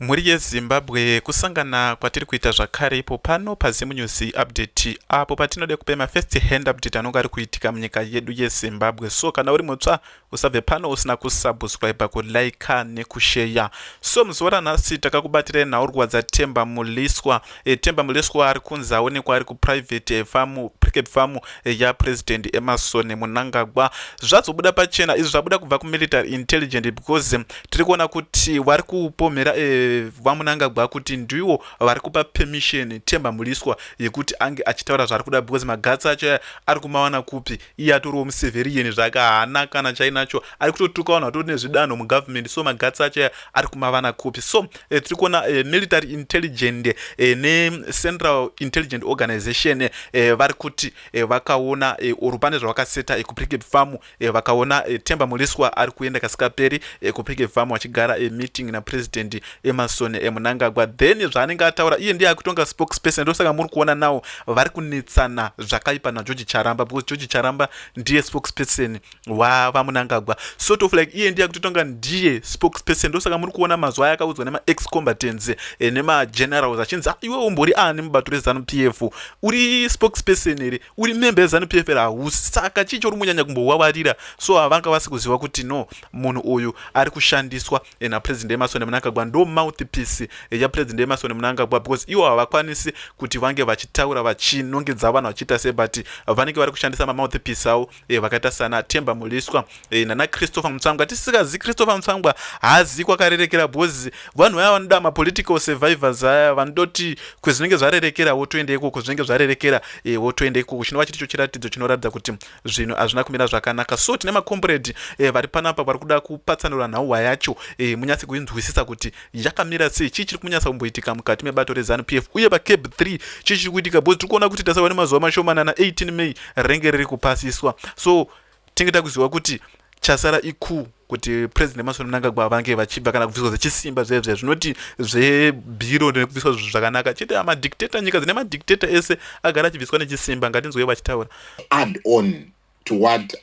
Muri yeZimbabwe kusangana kwatiri kuita zvakare ipo pano paZimu News update apo patinode kupa first hand update anonga ari kuitika munyika yedu yeZimbabwe. So kana uri mutsva usabve pano usina kusubscribe, kulike nekushare. So muzuva ranhasi takakubatira nhau rwadza Temba Mliswa. Temba Mliswa ari kunzi aonekwa ari kuprivate farm, Pricabe Farm yaPresident Emmerson Mnangagwa. Zvazobuda pachena izvi zvabuda kubva kumilitary intelligence because tiri kuona kuti vari kupomhera vaMnangagwa kuti ndiwo vari kupa permission Temba Mliswa yekuti ange achitaura zvari kuda because magatsi acho ari kumawana kupi. Iye atoriwo museverian zvakahana kana chainacho ari kutotuka vanhu vatori nezvidanho mugovernment, so magatsi acho ari kumawana kupi. So tiri kuona military intelligence neCentral Intelligence Organization vari kuti vakaona urupane zvavakaseta kuPricabe Farm, vakaona Temba Mliswa ari kuenda kasikaperi kuPricabe Farm achigara meeting naPresident Emmerson Mnangagwa. Then zvaanenge ataura iye ndiye akutonga spokesperson, ndosaka muri kuona nawo vari kunetsana zvakaipa naGeorge Charamba because George Charamba ndiye spokesperson waMnangagwa, sort of like iye ndiye akutonga ndiye spokesperson. Ndosaka muri kuona mazuva akaudzwa nema ex combatants nema generals achinzi iwe umbori ani mubato reZanu PF, uri spokesperson ere, uri member yeZanu PF ere hausi. Saka chicho uri munyanya kumbowawarira, so havanga vasi kuziva kuti no munhu uyu ari kushandiswa naPresident Emmerson Mnangagwa, ndo mouthpiece yaPresident Emmerson Mnangagwa because iwo havakwanisi kuti vange vachitaura vachinongedza vanhu vachiita se, but vanenge vari kushandisa mamouthpiece avo vakaita sana Temba Mliswa nana Christopher Mutsvangwa. Tisikazivi Christopher Mutsvangwa haazi kwakarerekera because vanhu vaya vanoda mapolitical survivors aya vanototi kwezvinenge zvarerekera wotoenda ikoko, zvinenge zvarerekera wotoenda ikoko, chinova chiri chiratidzo chinoratidza kuti zvinhu hazvina kumira zvakanaka. So tine macomrade vari panapa vari kuda kupatsanura nhauwa yacho munyatsi kuinzwisisa kuti yakamira sei, chii chiri kunyatsa kumboitika mukati mebato reZanu PF uye paCabe 3 chii chiri kuitika because tiri kuona kuti tasava nemazuva mashomanana 18 May renge riri kupasiswa. So tingeda kuziva kuti chasara iku kuti President Emmerson Mnangagwa vange vachibva kana kubviswa zvechisimba zvezve zvinoti zvebhiro nekubviswa zvakanaka, chete amadictator, nyika dzine madictator ese agara achibviswa nechisimba. ngatinzwe vachitaura add on to what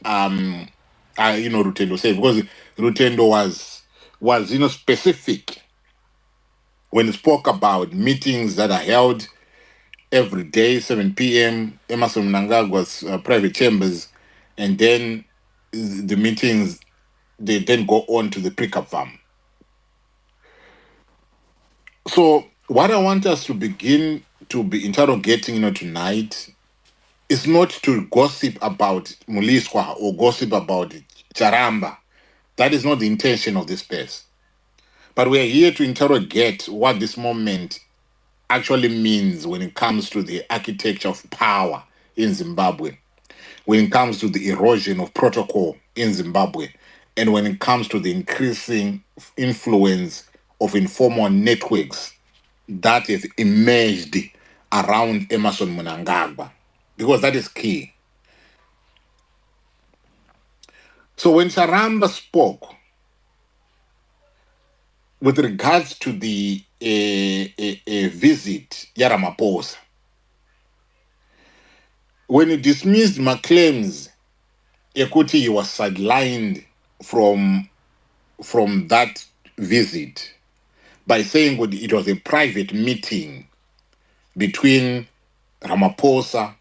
Rutendo said, because Rutendo was specific when he spoke about meetings that are held every day 7 p.m. Emmerson Mnangagwa's private chambers, and then the meetings they then go on to the Pricabe Farm. So what I want us to begin to be interrogating tonight is not to gossip about Mliswa or gossip about Charamba. That is not the intention of this space. But we are here to interrogate what this moment actually means when it comes to the architecture of power in Zimbabwe, when it comes to the erosion of protocol in Zimbabwe, and when it comes to the increasing influence of informal networks that have emerged around Emmerson Mnangagwa, because that is key. So when Charamba spoke with regards to the visit Ramaphosa, when he dismissed my claims, Ekuti was sidelined from that visit by saying it was a private meeting between Ramaphosa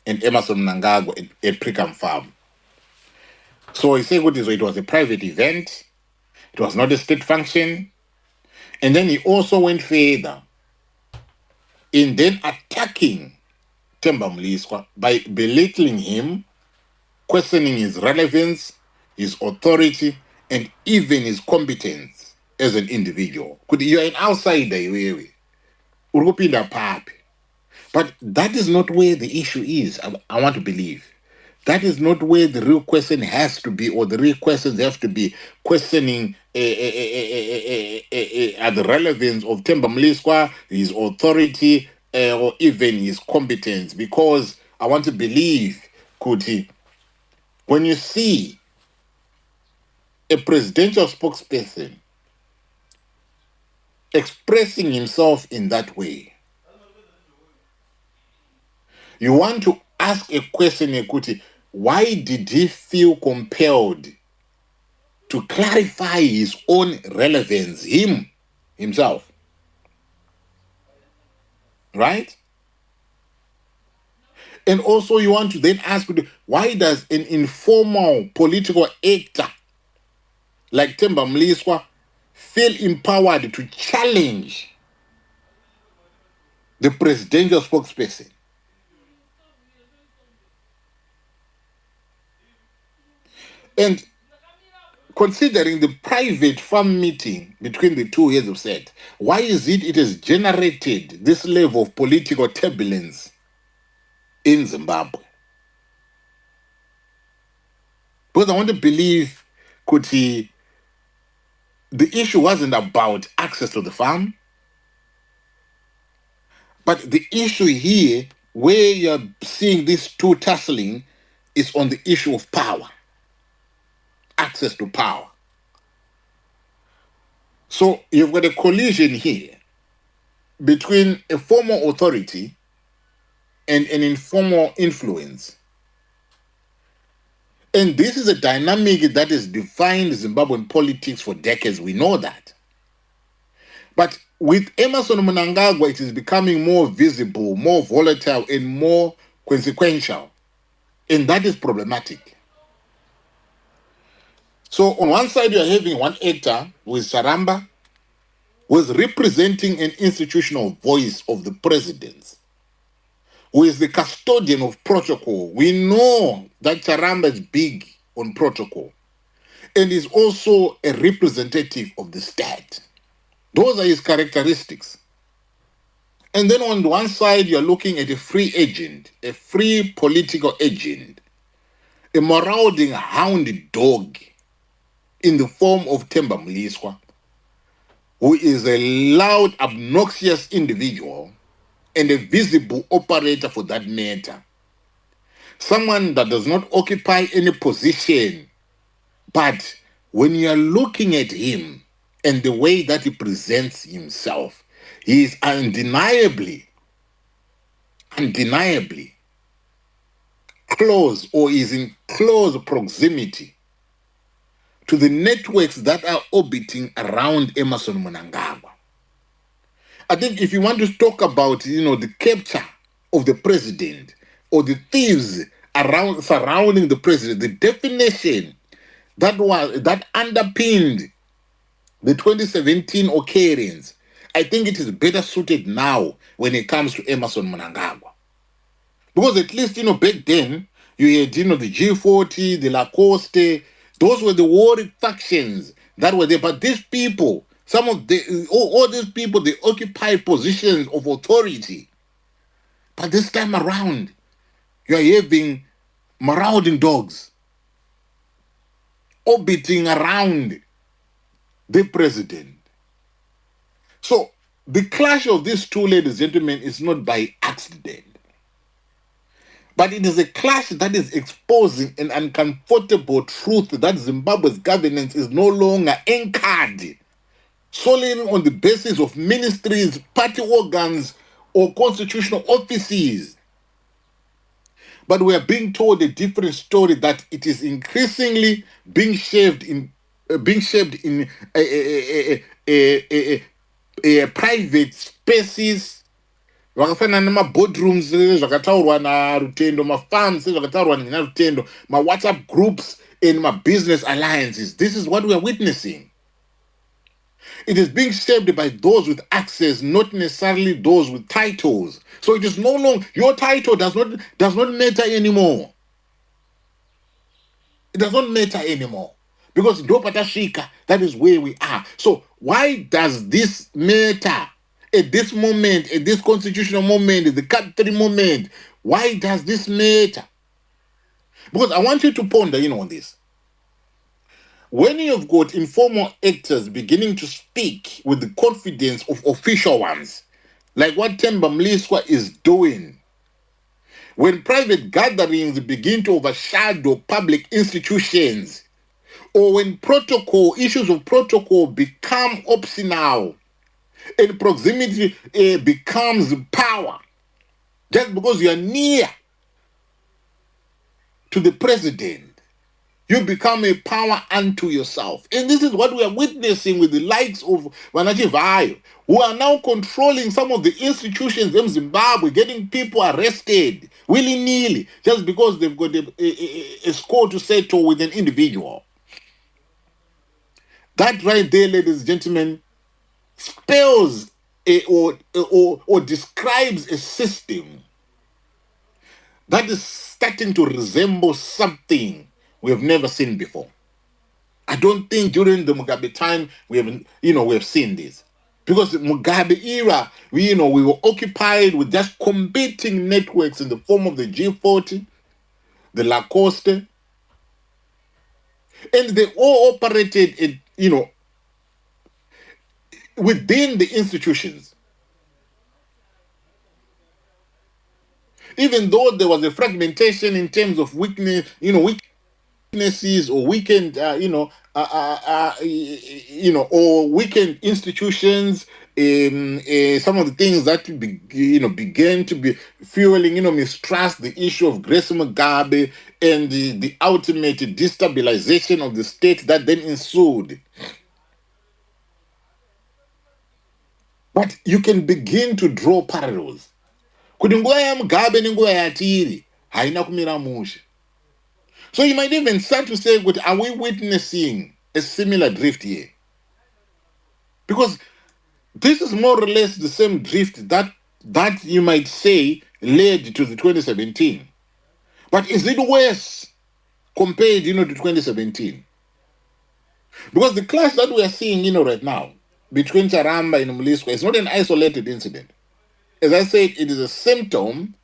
and Emmerson Mnangagwa at Pricabe Farm. So he said it was a private event, it was not a state function. And then he also went further in then attacking Temba Mliswa by belittling him, questioning his relevance, his authority, and even his competence as an individual. You're an outsider, but that is not where the issue is. I want to believe. That is not where the real question has to be, or the real questions have to be questioning the relevance of Temba Mliswa, his authority, or even his competence. Because I want to believe, Kuti, when you see a presidential spokesperson expressing himself in that way, you want to ask a question, Kuti, why did he feel compelled to clarify his own relevance, himself? right? And also you want to then ask, why does an informal political actor like Temba Mliswa feel empowered to challenge the presidential spokesperson? And considering the private farm meeting between the two heads of state, why is it has generated this level of political turbulence in Zimbabwe? Because I want to believe, Kuti, the issue wasn't about access to the farm, but the issue here, where you're seeing these two tussling, is on the issue of power, access to power. So you've got a collision here between a formal authority and an informal influence. And this is a dynamic that has defined Zimbabwean politics for decades. We know that. But with Emmerson Mnangagwa, it is becoming more visible, more volatile, and more consequential. And that is problematic. So on one side, you're having one actor with Saramba, who is representing an institutional voice of the presidents, who is the custodian of protocol. We know that Charamba is big on protocol and is also a representative of the state. Those are his characteristics. And then on one side, you're looking at a free agent, a free political agent, a marauding hound dog in the form of Temba Mliswa, who is a loud, obnoxious individual and a visible operator for that matter. Someone that does not occupy any position, but when you are looking at him and the way that he presents himself, he is undeniably close, or is in close proximity to the networks that are orbiting around Emmerson Mnangagwa. I think if you want to talk about, the capture of the president or the thieves surrounding the president, the definition that underpinned the 2017 occurrence, I think it is better suited now when it comes to Emmerson Mnangagwa. Because at least, back then, you had, the G40, the Lacoste, those were the warring factions that were there. But these people, all these people, they occupy positions of authority. But this time around, you are having marauding dogs orbiting around the president. So the clash of these two, ladies and gentlemen, is not by accident. But it is a clash that is exposing an uncomfortable truth that Zimbabwe's governance is no longer anchored solely on the basis of ministries, party organs, or constitutional offices. But we are being told a different story, that it is increasingly being shaped in private spaces. Vakafana nemaboardrooms zvakataurwa narutendo, mafarms zvakataurwa narutendo, WhatsApp groups and business alliances. This is what we are witnessing. It is being shaped by those with access, not necessarily those with titles. So it is no longer, your title does not matter anymore. It does not matter anymore. Because Dopatashika, that is where we are. So why does this matter? At this moment, at this constitutional moment, the country moment, why does this matter? Because I want you to ponder on this. When you've got informal actors beginning to speak with the confidence of official ones, like what Temba Mliswa is doing, when private gatherings begin to overshadow public institutions, or when issues of protocol become optional, and proximity becomes power, just because you are near to the president, You become a power unto yourself. And this is what we are witnessing with the likes of Vanachivayo, who are now controlling some of the institutions in Zimbabwe, getting people arrested willy-nilly just because they've got a score to settle with an individual. That right there, ladies and gentlemen, spells or describes a system that is starting to resemble something we have never seen before. I don't think during the Mugabe time we have seen this, because the Mugabe era, we were occupied with just competing networks in the form of the G40, the Lacoste, and they all operated within the institutions. Even though there was a fragmentation in terms of weaknesses or weakened, or weakened institutions. Some of the things that began to be fueling, mistrust, the issue of Grace Mugabe, and the ultimate destabilization of the state that then ensued. But you can begin to draw parallels. Kuti nguva yaMugabe nenguva yatiri haina kumira mushe. So you might even start to say, are we witnessing a similar drift here? Because this is more or less the same drift that you might say led to the 2017. But is it worse compared, to 2017? Because the clash that we are seeing, right now between Charamba and Mliswa is not an isolated incident. As I said, it is a symptom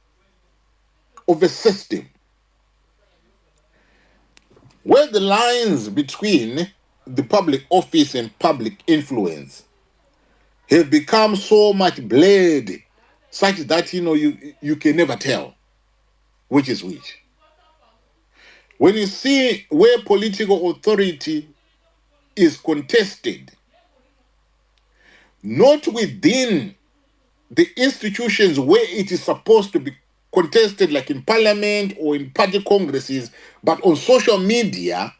of a system where the lines between the public office and public influence have become so much blurred, such that you can never tell which is which. When you see where political authority is contested, not within the institutions where it is supposed to be contested, like in parliament or in party congresses, but on social media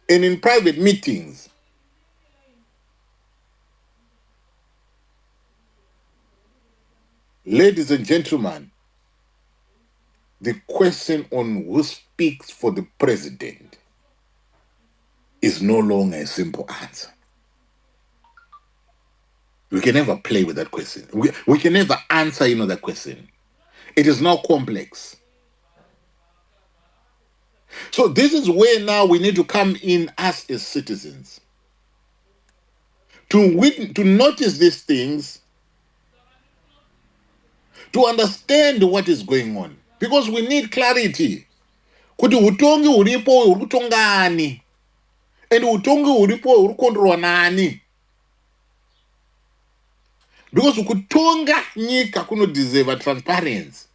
and in private meetings. Ladies and gentlemen, the question on who speaks for the president is no longer a simple answer. We can never play with that question. We can never answer, that question. It is now complex. So this is where now we need to come in as citizens to notice these things, to understand what is going on, because we need clarity. Kuti utongi uripo urikutongani, and utongi uripo urikondrwa nani. Because kutonga nyika kuno deserve transparency.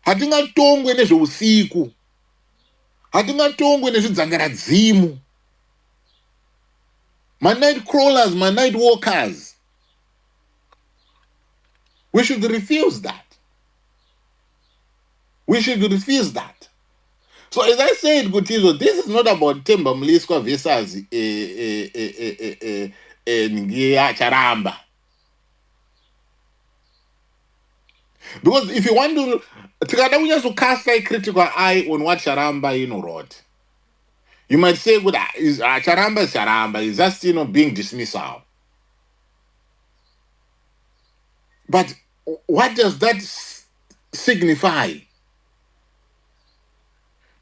Hatingatongwe nezveusiku. Hatingatongwe nezvidzangaradzimu. My night crawlers, my night walkers. We should refuse that. We should refuse that. So as I said, Gutizo, this is not about Temba Mliswa versus Charamba. Because if you want to cast a critical eye on what Charamba wrote, you might say, Charamba is Charamba, is just being dismissal. But what does that signify?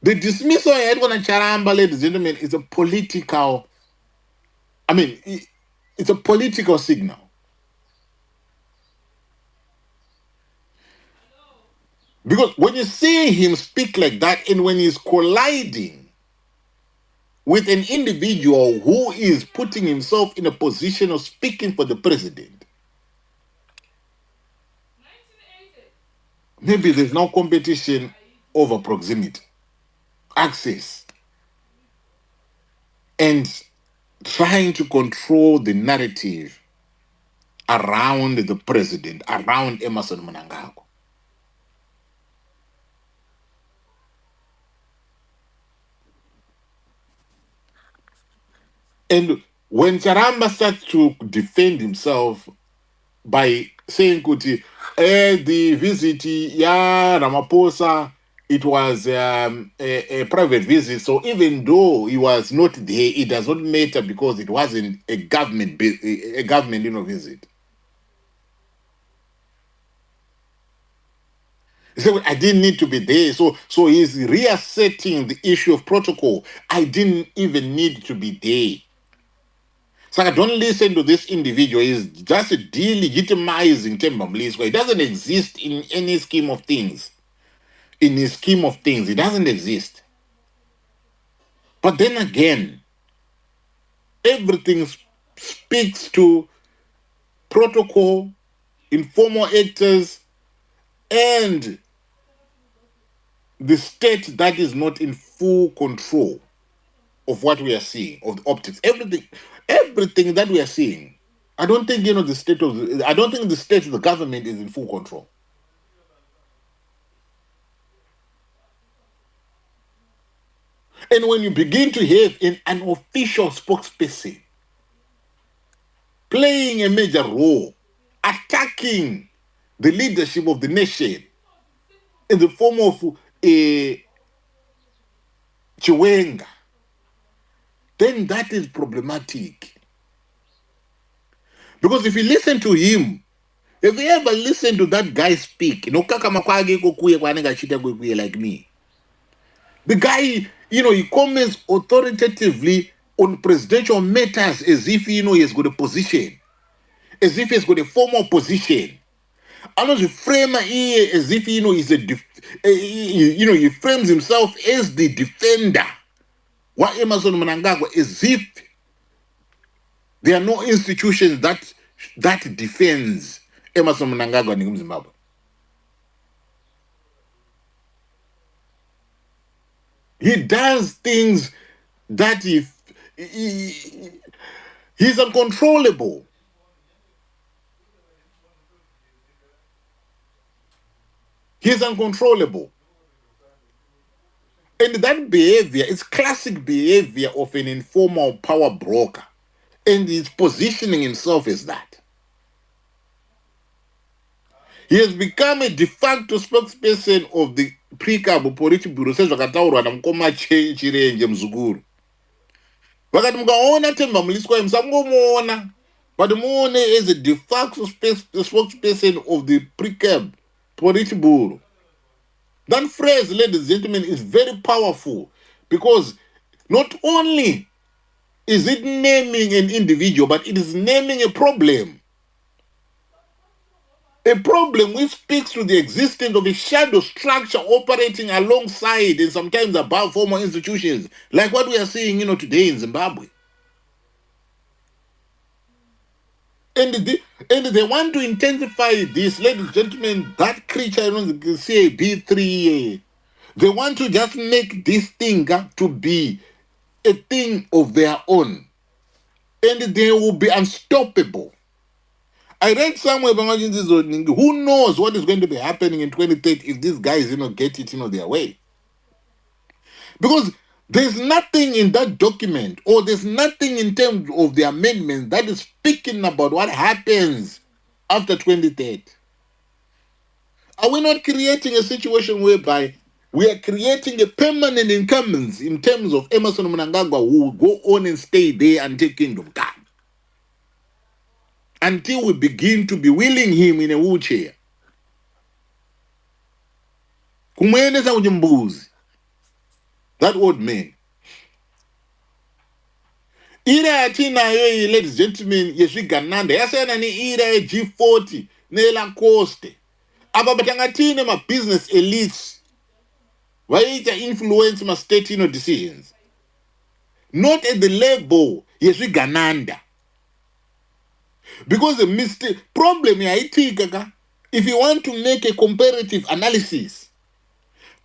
The dismissal of Edwin and Charamba, ladies and gentlemen, is a political, it's a political signal. Because when you see him speak like that, and when he's colliding with an individual who is putting himself in a position of speaking for the president, maybe there's no competition over proximity, access, and trying to control the narrative around the president, around Emmerson Mnangagwa. And when Charamba starts to defend himself by saying, Kuti, the visit, yeah, Ramaphosa, it was a private visit. So even though he was not there, it does not matter because it wasn't a government, visit. He said, I didn't need to be there. So he's reasserting the issue of protocol. I didn't even need to be there. So I don't listen to this individual. He's just delegitimizing Temba Mliswa. It doesn't exist in any scheme of things. In his scheme of things, it doesn't exist. But then again, everything speaks to protocol, informal actors, and the state that is not in full control of what we are seeing, of the optics. Everything that we are seeing, I don't think the state of the government is in full control. And when you begin to have an official spokesperson playing a major role, attacking the leadership of the nation in the form of a Chiwenga, then that is problematic. Because if you listen to him, if you ever listen to that guy speak, like me, the guy, he comments authoritatively on presidential matters as if, he has got a position, as if he's got a formal position. I know the framer here as if, he's he frames himself as the defender. What Emerson Mnangagwa, as if there are no institutions that defends Emerson Mnangagwa in Zimbabwe. He does things that he's uncontrollable. He's uncontrollable. And that behavior is classic behavior of an informal power broker. And he's positioning himself as that. He has become a de facto spokesperson of the Pricabe Farm sezvakataurwa namukoma Chirenje Muzukuru. Vakati mukaona Temba Mliswa musangomuona, but muone as a de facto spokesperson of the Pricabe Farm. That phrase, ladies and gentlemen, is very powerful because not only is it naming an individual, but it is naming a problem. A problem which speaks to the existence of a shadow structure operating alongside and sometimes above formal institutions, like what we are seeing, today in Zimbabwe. And they want to intensify this, ladies and gentlemen, that creature, say B3, they want to just make this thing to be a thing of their own. And they will be unstoppable. I read somewhere, who knows what is going to be happening in 2030 if these guys, get it, their way. Because there's nothing in that document or there's nothing in terms of the amendments that is speaking about what happens after 2030. Are we not creating a situation whereby we are creating a permanent incumbents in terms of Emerson Mnangagwa who will go on and stay there until kingdom come? Until we begin to be wheeling him in a wheelchair. That old man. Ira atinayo, ladies and gentlemen, yesvigananda. Yasena ni ira G40 nela coste. Aba batangatine ma business elites. Waita influence ma state decisions. Not at the level yesvigananda. Because the mistake problem ya itika, if you want to make a comparative analysis,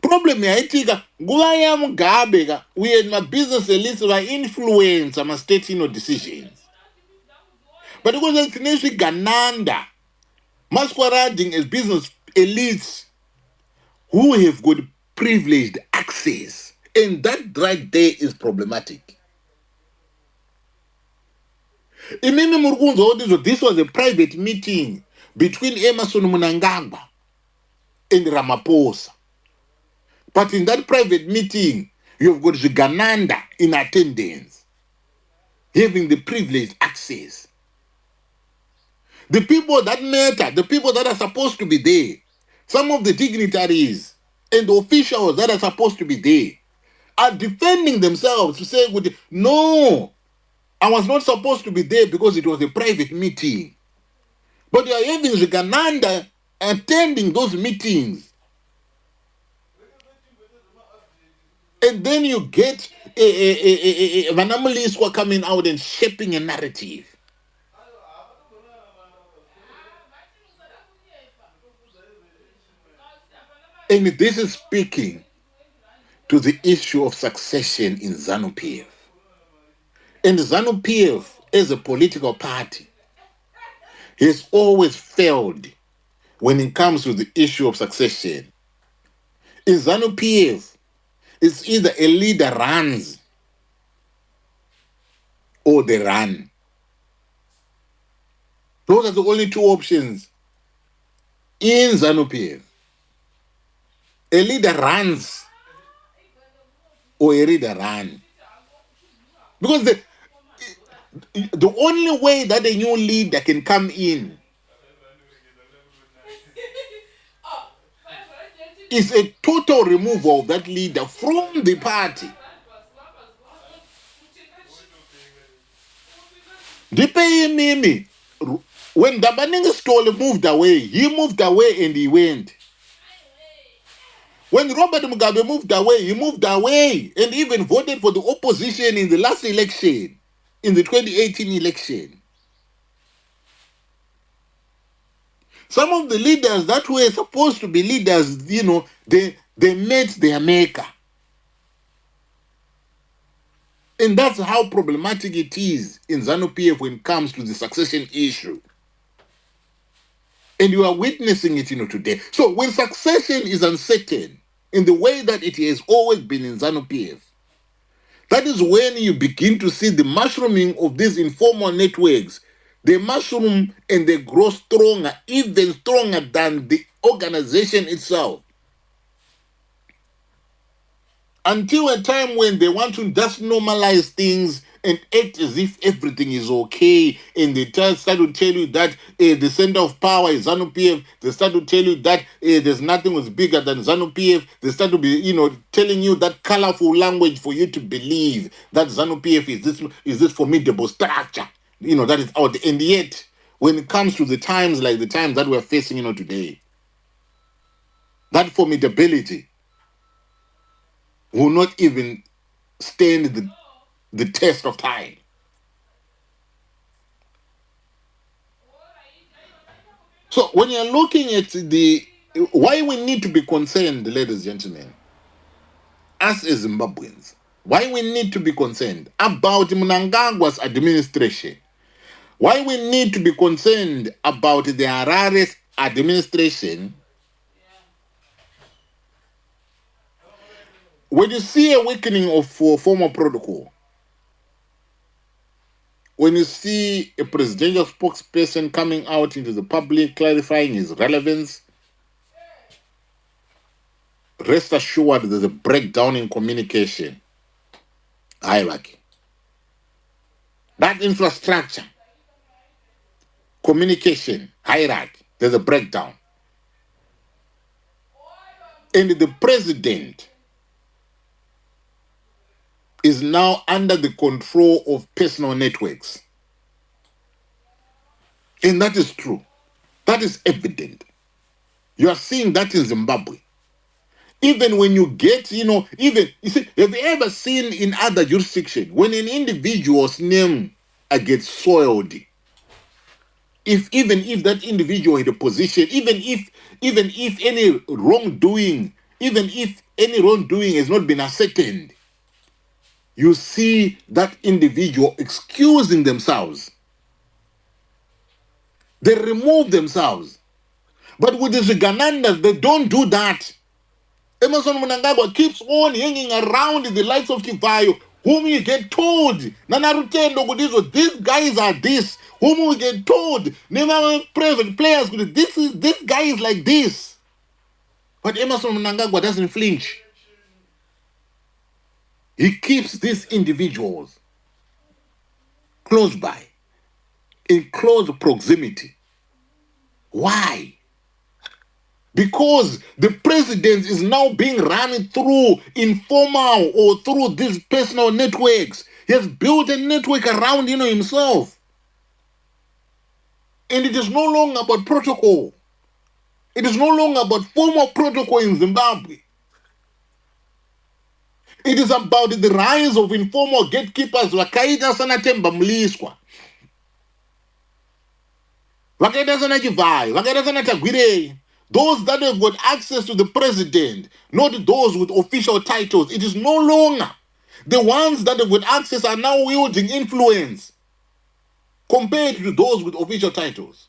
problem ya itika, nguva ya Mugabe we had my business elites were influence my state decisions. But because it's Neshwi Gananda masquerading as business elites who have got privileged access, and that right there is problematic. Imini Murgunzo, this was a private meeting between Emerson Mnangagwa and Ramaphosa. But in that private meeting, you've got Zigananda in attendance, having the privileged access. The people that matter, the people that are supposed to be there, some of the dignitaries and the officials that are supposed to be there are defending themselves to say, no, I was not supposed to be there because it was a private meeting. But you are having Zigananda attending those meetings. And then you get Temba Mliswa coming out and shaping a narrative. And this is speaking to the issue of succession in ZANU-PF. And ZANU-PF, as a political party, has always failed when it comes to the issue of succession. In ZANU-PF, it's either a leader runs or they run. Those are the only two options in ZANU-PF. A leader runs or a leader run. Because the only way that a new leader can come in is a total removal of that leader from the party. Mimi, when Dabaninga Stole moved away, he moved away and he went. When Robert Mugabe moved away, he moved away and even voted for the opposition in the last election, in the 2018 election. Some of the leaders that were supposed to be leaders, they met their maker. And that's how problematic it is in ZANU-PF when it comes to the succession issue. And you are witnessing it, today. So when succession is uncertain in the way that it has always been in ZANU-PF, that is when you begin to see the mushrooming of these informal networks. They mushroom and they grow stronger, even stronger than the organization itself. Until a time when they want to just normalize things and act as if everything is okay, and they start to tell you that the center of power is ZANU-PF. They start to tell you that there's nothing was bigger than ZANU-PF. They start to be, telling you that colorful language for you to believe that ZANU-PF is this formidable structure, that is out. And yet, when it comes to the times like the times that we're facing, today, that formidability will not even stand the test of time. So when you're looking at why we need to be concerned, ladies and gentlemen, us as Zimbabweans, why we need to be concerned about Mnangagwa's administration, why we need to be concerned about the Harare's administration. When you see a weakening of former protocol, when you see a presidential spokesperson coming out into the public clarifying his relevance, rest assured there's a breakdown in communication hierarchy. That infrastructure, communication hierarchy, there's a breakdown. And the president is now under the control of personal networks. And that is true. That is evident. You are seeing that in Zimbabwe. Even when you get, have you ever seen in other jurisdictions, when an individual's name gets soiled, even if that individual had a position, even if any wrongdoing has not been ascertained, you see that individual excusing themselves. They remove themselves. But with the Ziganandas, they don't do that. Emerson Mnangagwa keeps on hanging around the likes of Chivayo, whom you get told, these guys are this, whom we get told, never private players, this guy is like this. But Emerson Mnangagwa doesn't flinch. He keeps these individuals close by, in close proximity. Why? Because the president is now being run through informal or through these personal networks. He has built a network around himself. And it is no longer about protocol. It is no longer about formal protocol in Zimbabwe. It is about the rise of informal gatekeepers vakaita sana Temba Mliswa, vakaita sana Chivai, vakaita sana Tagwirei. Those that have got access to the president, not those with official titles. It is no longer. The ones that have got access are now wielding influence compared to those with official titles.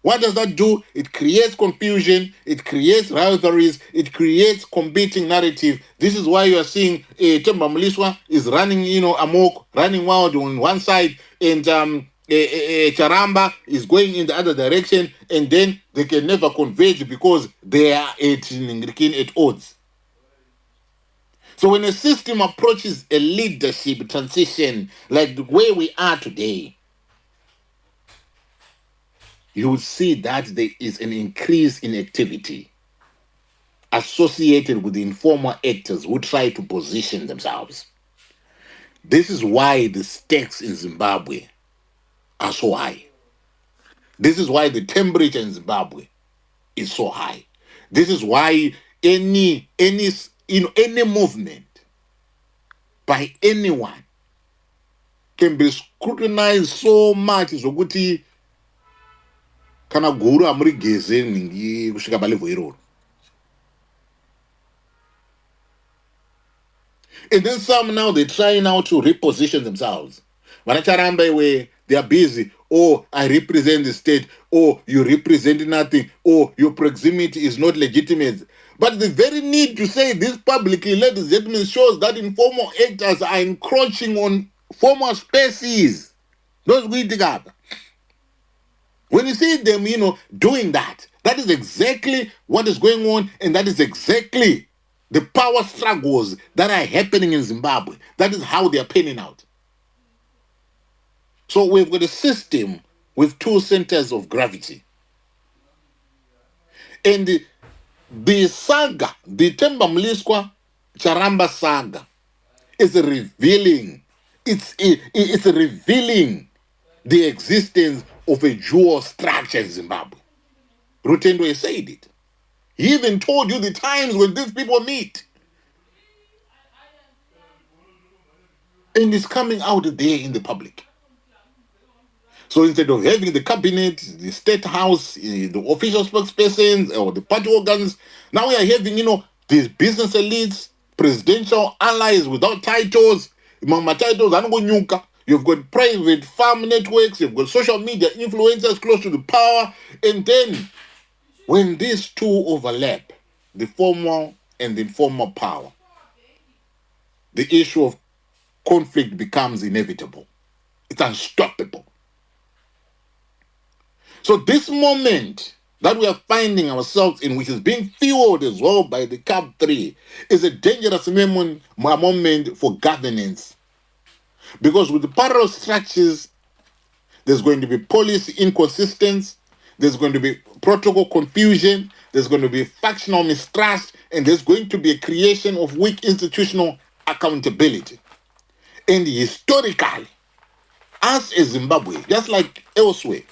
What does that do? It creates confusion, it creates rivalries, it creates competing narrative. This is why you are seeing Temba Mliswa is running, amok, running wild on one side, and Charamba is going in the other direction, and then they can never converge because they are at odds. So when a system approaches a leadership transition like the way we are today, you will see that there is an increase in activity associated with the informal actors who try to position themselves. This is why the stakes in Zimbabwe are so high. This is why the temperature in Zimbabwe is so high. This is why any movement by anyone can be scrutinized so much zokuti kana guru amuri geze ningi kusvika palevel iroro. And then some now they try now to reposition themselves. Vanacharamba where they are busy. Oh, I represent the state. Oh, you represent nothing. Oh, your proximity is not legitimate. But the very need to say this publicly, ladies and gentlemen, shows that informal actors are encroaching on formal spaces. Those we dig up. When you see them, doing that, that is exactly what is going on, and that is exactly the power struggles that are happening in Zimbabwe. That is how they are panning out. So we've got a system with two centers of gravity. And the saga, the Temba Mliswa Charamba saga, is revealing, it's revealing the existence of a dual structure in Zimbabwe. Rutendo has said it. He even told you the times when these people meet. And it's coming out there in the public. So instead of having the cabinet, the state house, the official spokespersons, or the party organs, now we are having, these business elites, presidential allies without titles. Mama titles, you've got private farm networks, you've got social media influencers close to the power. And then when these two overlap, the formal and the informal power, the issue of conflict becomes inevitable. It's unstoppable. So this moment that we are finding ourselves in, which is being fueled as well by the CAP 3, is a dangerous moment for governance. Because with the parallel structures, there's going to be policy inconsistency, there's going to be protocol confusion, there's going to be factional mistrust, and there's going to be a creation of weak institutional accountability. And historically, us as Zimbabwe, just like elsewhere,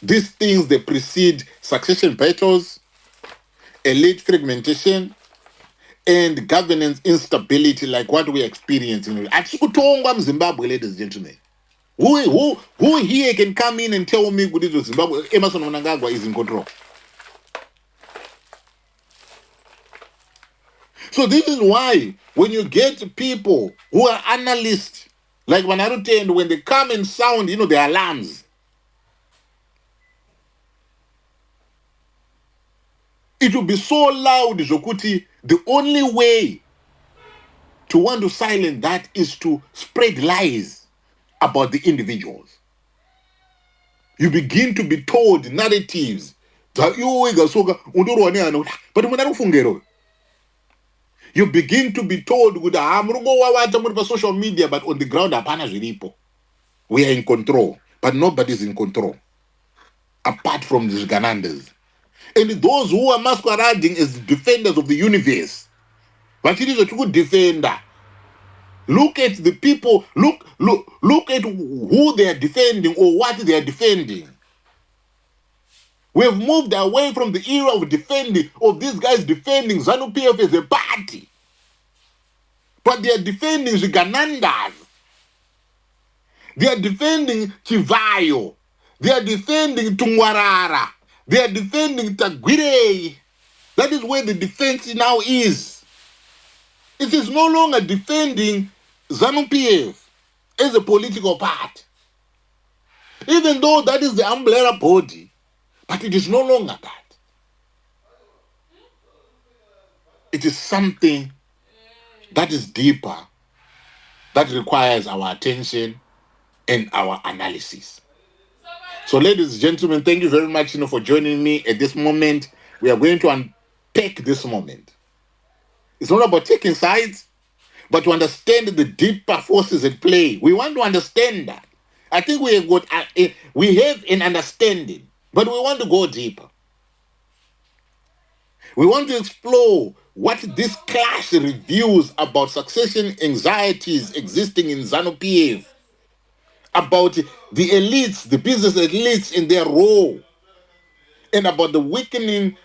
these things, they precede succession battles, elite fragmentation, and governance instability like what we're experiencing. Atikutongwa Zimbabwe, ladies and gentlemen. Who here can come in and tell me good is Zimbabwe, Emerson Mnangagwa is in control? So this is why when you get people who are analysts, like Vanarute, and when they come and sound, the alarms, it will be so loud, Zokuti, the only way To want to silence that is to spread lies about the individuals. You begin to be told narratives. But you begin to be told with social media, but on the ground, we are in control, but nobody's in control apart from these Ganandas. And those who are masquerading as defenders of the universe. But it is a good defender. Look at the people, look at who they are defending or what they are defending. We have moved away from the era of defending, of these guys defending ZANU-PF as a party. But they are defending the Ganandas. They are defending Chivayo. They are defending Tungwarara. They are defending Tagwirei. That is where the defense now is. It is no longer defending ZANU-PF as a political party. Even though that is the umbrella body, but it is no longer that. It is something that is deeper, that requires our attention and our analysis. So, ladies and gentlemen, thank you very much for joining me at this moment. We are going to unpack this moment. It's not about taking sides, but to understand the deeper forces at play. We want to understand that. I think we have an understanding, but we want to go deeper. We want to explore what this clash reveals about succession anxieties existing in ZANU-PF, about the elites, the business elites in their role, and about the weakening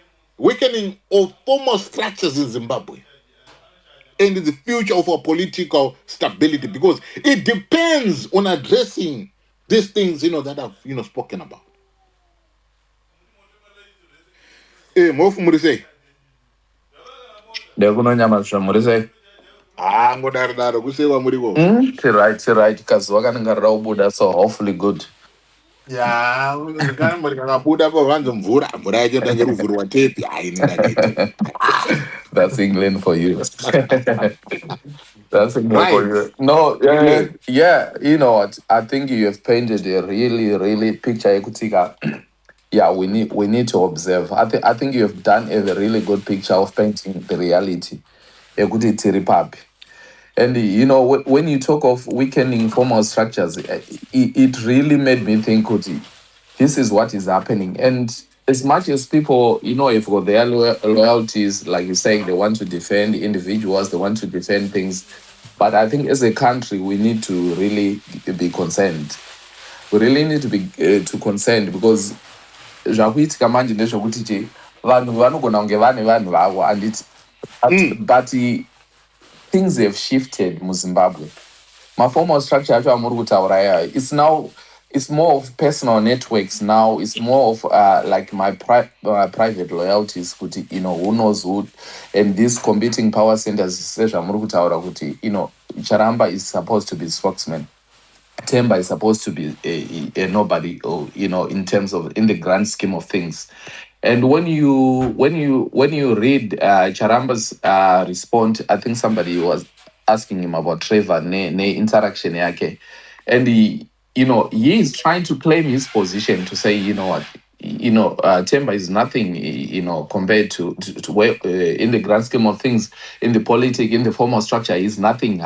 of formal structures in Zimbabwe, and the future of our political stability, because it depends on addressing these things, that I've spoken about. Mofu Murise. Ngodaro kusewa murigo. Right. Kazuwa kananga ubuda, so hopefully good. Yeah, kama ndikabuda kwa vanzo mvura yacho tange kuvhurwa tape ainda date. That's England for you. That's England Right. for you. No, yeah, you know what? I think you have painted a really picture ekutika. Yeah, we need to observe. I think you have done a really good picture of painting the reality. Ekuti tiripapi. And when you talk of weakening formal structures, it really made me think, Kuti, this is what is happening. And as much as people, have got their loyalties, like you're saying, they want to defend individuals, they want to defend things. But I think as a country, we need to really be concerned. We really need to be concerned, because zvakuitika manje ndezvokuti vanhu vanogona kunge vane vanhu vavo, and but things have shifted in Zimbabwe. My formal structure, it's more of personal networks now. It's more of like my private loyalties, who knows who, and these competing power centers. Charamba is supposed to be spokesman. Temba is supposed to be a nobody, or in terms of, in the grand scheme of things. And when you read Charamba's response, I think somebody was asking him about Trevor, ne interaction yake, and he is trying to claim his position to say, what, Temba is nothing, compared to where, in the grand scheme of things, in the in the formal structure, is nothing.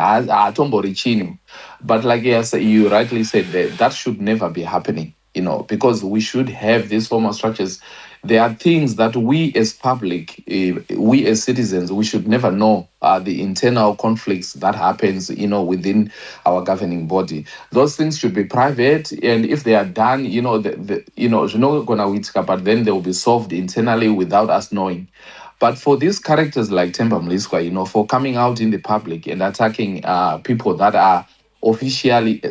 But like you rightly said, that should never be happening, because we should have these formal structures. There are things that we as public, we as citizens, we should never know the internal conflicts that happens, within our governing body. Those things should be private, and if they are done, but then they will be solved internally without us knowing. But for these characters like Temba Mliswa, for coming out in the public and attacking people that are officially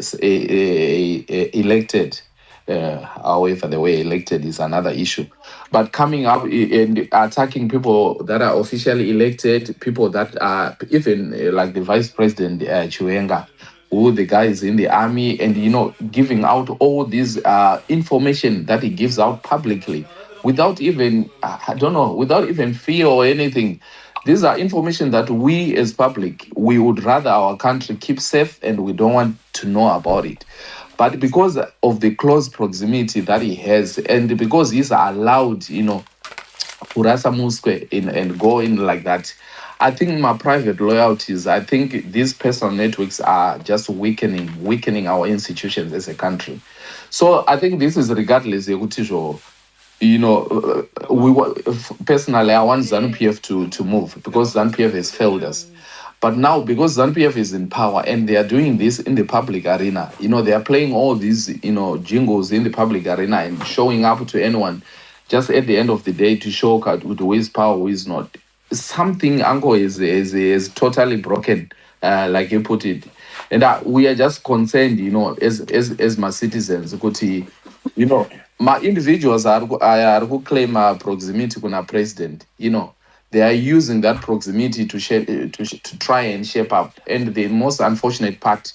elected. However, the way elected is another issue. But coming up and attacking people that are officially elected, people that are even like the Vice President Chiwenga, who the guy is in the army, and giving out all this information that he gives out publicly without even without even fear or anything. these are information that we as public, we would rather our country keep safe and we don't want to know about it. But because of the close proximity that he has, and because he's allowed, Urasa Musque in and go in like that. I think my private loyalties, I think these personal networks are just weakening our institutions as a country. So I think this is regardless, personally, I want ZANU-PF to move because ZANU-PF has failed us. But now, because ZANU-PF is in power and they are doing this in the public arena, they are playing all these, jingles in the public arena and showing up to anyone just at the end of the day to show who is power, who is not. Something, Uncle, is totally broken, like you put it. And we are just concerned, as my citizens, ukuthi, my individuals are who claim proximity kuna president, they are using that proximity to try and shape up. And the most unfortunate part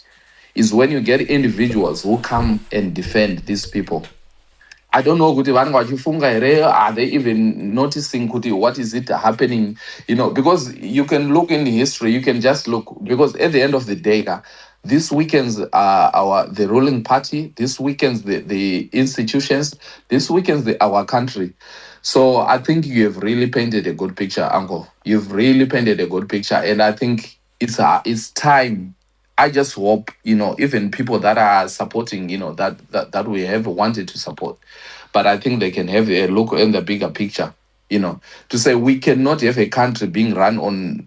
is when you get individuals who come and defend these people. I don't know kuti vanhu vachifunga here, are they even noticing kuti what is it happening, because you can look in history, you can just look, because at the end of the day, this weakens the ruling party, this weakens the institutions, this weakens our country. So I think you have really painted a good picture, Uncle. You've really painted a good picture, and I think it's time. I just hope, even people that are supporting, that we have wanted to support, but I think they can have a look in the bigger picture, to say we cannot have a country being run on